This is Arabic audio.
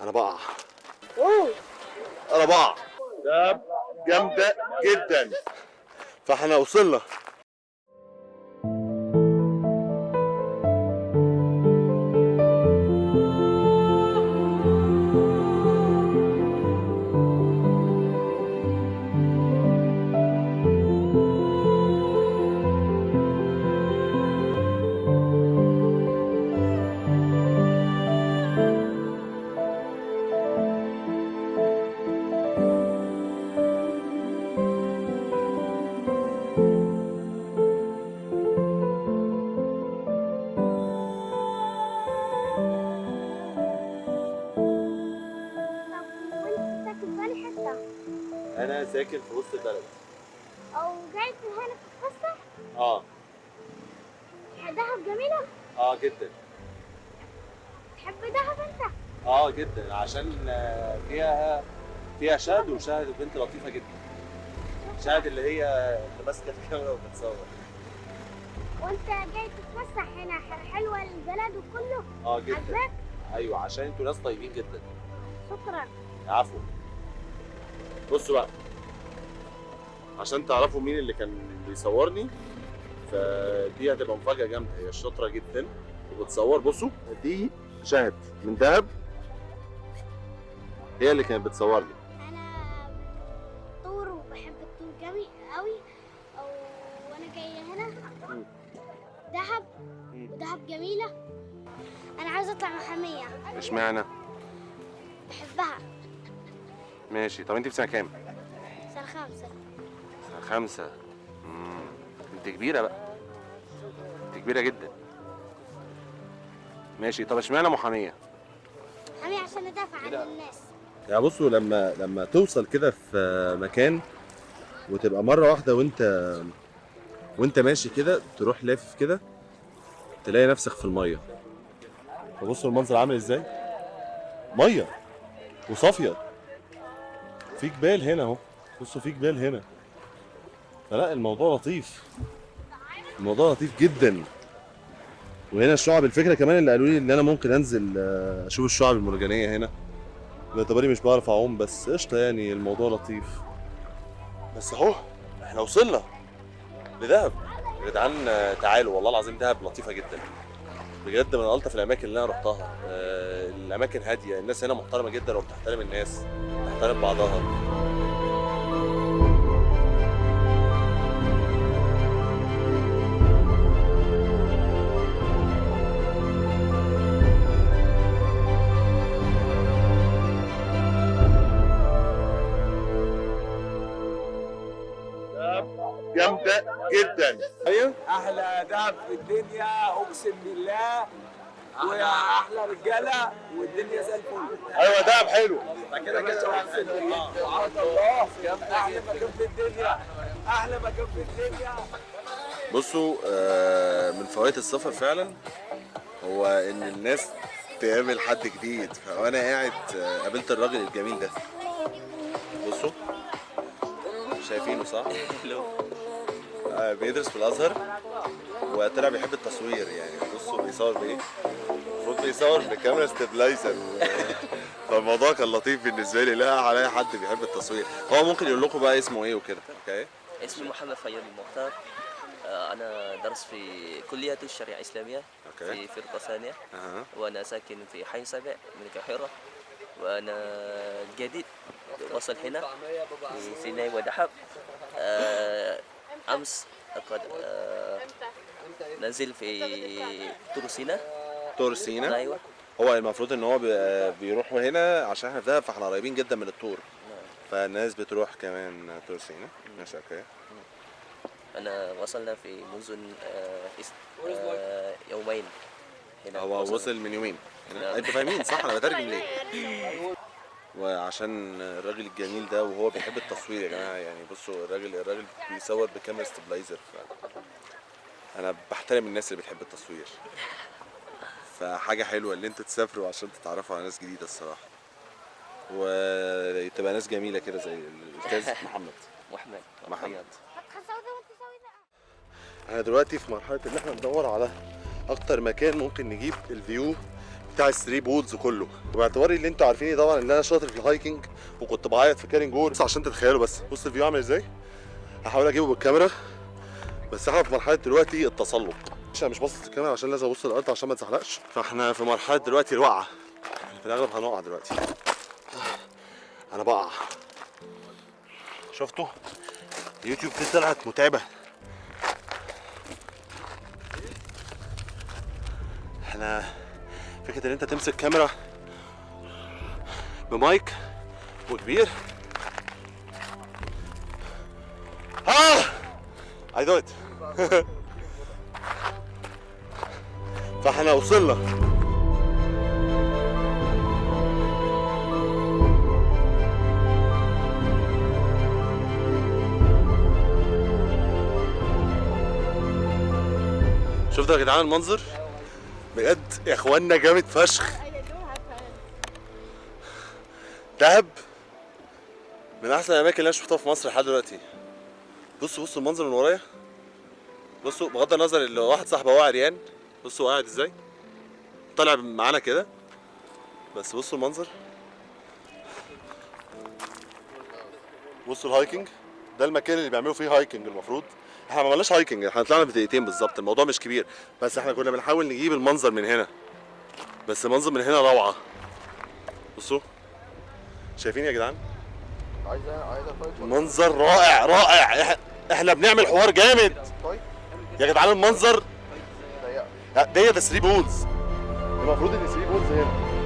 انا بقع. اوه انا بقع. ده جامده جدا. فاحنا وصلنا. انا ساكن في وسط البلد. او جاي هنا تتفسح؟ اه. دهب جميلة؟ جدا. تحب دهب انت؟ جدا عشان فيها شهد، وشهد بنت لطيفه جدا. شهد اللي هي اللي ماسكه الكاميرا وبتصور. وانت جاي تتفسح هنا، حلوة البلد وكله؟ جدا. عجبك؟ ايوه عشان انتوا ناس طيبين جدا. شكرا. عفوا. بصوا بقى، عشان تعرفوا مين اللي كان بيصورني، فدي هتبقى مفاجأة جامدة. هي شاطرة جدا وبتصور. بصوا دي شهد من دهب، هي اللي كانت بتصورني. انا طور وبحب الطور جميل قوي، وانا جايه هنا دهب، ودهب جميله. انا عاوزه اطلع محاميه. اشمعنى؟ بحبها. ماشي. طب انت في سنة كام؟ سنه 5. سنة 5. انت كبيرة بقى، انت كبيرة جدا. ماشي. طب اشمعنى محامية؟ محاميه عشان ادافع عن الناس. يعني بصوا، لما توصل كده في مكان وتبقى مرة واحدة وانت ماشي كده، تروح لافف كده تلاقي نفسك في المية. فبصوا المنظر عامل ازاي؟ مية وصافية، في جبال هنا اهو. بصوا في جبال هنا. فلا الموضوع لطيف، الموضوع لطيف جدا. وهنا الشعب، الفكرة كمان اللي قالوا لي ان انا ممكن انزل اشوف الشعب المرجانية هنا، باعتباري مش بعرف اعوم، بس قشطة يعني الموضوع لطيف. بس اهو احنا وصلنا لدهب يا جدعان. تعالوا والله العظيم، دهب لطيفة جدا بجد، من ألطف الأماكن اللي أنا رحتها. الأماكن هادية، الناس هنا محترمة جدا وبتحترم الناس، بتحترم بعضها. جامده جدا. ايوه احلى دهب في الدنيا اقسم بالله، ويا احلى رجاله والدنيا زي الفل. ايوه دهب حلو. كده اقسم بالله سبحان الله، احلى مكان في الدنيا، احلى مكان في الدنيا. بصوا، من فوائد السفر فعلا هو ان الناس تقابل حد جديد. فانا قاعد قابلت الراجل الجميل ده. بصوا شايفينه صح؟ بيدرس في الازهر وطلع بيحب التصوير. يعني بصوا بيصور بايه؟ المفروض بيصور بكاميرا ستابلايزر. فالموضوع كان لطيف بالنسبه لي. لا عليا حد بيحب التصوير. هو ممكن يقول لكم بقى اسمه ايه وكده. اوكي. اسمي محمد فياض المختار. أنا درس في كلية الشريعة الإسلامية في فرقة ثانية. وأنا ساكن في حي 7 من القاهرة، وأنا جديد وصل هنا في سيناء ودهب. أمس قد نزل في طور سيناء. طور سيناء. أيوة. هو المفروض ان هو بيروحوا هنا عشان احنا في دهب، فاحنا قريبين جدا من الطور، فالناس بتروح كمان طور سيناء. ماشي اوكي. أنا وصلنا في منذ يومين هنا. هو وصل من يومين. انتوا فاهمين صح انا بترجم ليه؟ وعشان الراجل الجميل ده وهو بيحب التصوير يا جماعه. يعني بصوا الراجل بيصور بكاميرا ستابلايزر. انا بحترم الناس اللي بتحب التصوير. فحاجه حلوه اللي انتوا تسافروا عشان تتعرفوا على ناس جديده الصراحه، وتبقى ناس جميله كده زي الاستاذ محمد. احنا دلوقتي في مرحله ان احنا ندور على اكتر مكان ممكن نجيب الفيو بتاع الثري بولز كله. وباعتباري اللي انتوا عارفيني طبعا ان انا شاطر في الهايكنج وكنت بعيط في كارين جور، بس عشان تتخيلوا بس بص الفيو عامل ازاي. هحاول اجيبه بالكاميرا، بس احنا في مرحله دلوقتي التسلق. انا مش باصص الكاميرا عشان لازم ابص الارض عشان ما اتزحلقش. فاحنا في مرحله دلوقتي الوقعه، في الاغلب هنقع دلوقتي. انا بقع. شفتوا اليوتيوب دي طلعت متعبه. احنا فكره ان انت تمسك كاميرا بمايك وكبير. I do it. فاحنا وصلنا. شفتوا يا جدعان المنظر؟ بجد يا اخوانا جامد فشخ. دهب من احسن الاماكن اللي انا شفتها في مصر لحد دلوقتي. بصوا المنظر من ورايا. بصوا بغض النظر اللي واحد صاحبي هو عريان، بصوا قاعد ازاي طالع معانا كده، بس بصوا المنظر. بصوا الهايكنج ده المكان اللي بيعملوا فيه هايكنج. المفروض احنا ما عملناش هايكنج، احنا طلعنا بدقيقتين بالظبط، الموضوع مش كبير، بس احنا كنا بنحاول نجيب المنظر من هنا. بس المنظر من هنا روعه. بصوا شايفين يا جدعان منظر رائع. احنا بنعمل حوار جامد يا جدعان. المنظر ده 3 بولز، المفروض ان 3 بولز هنا.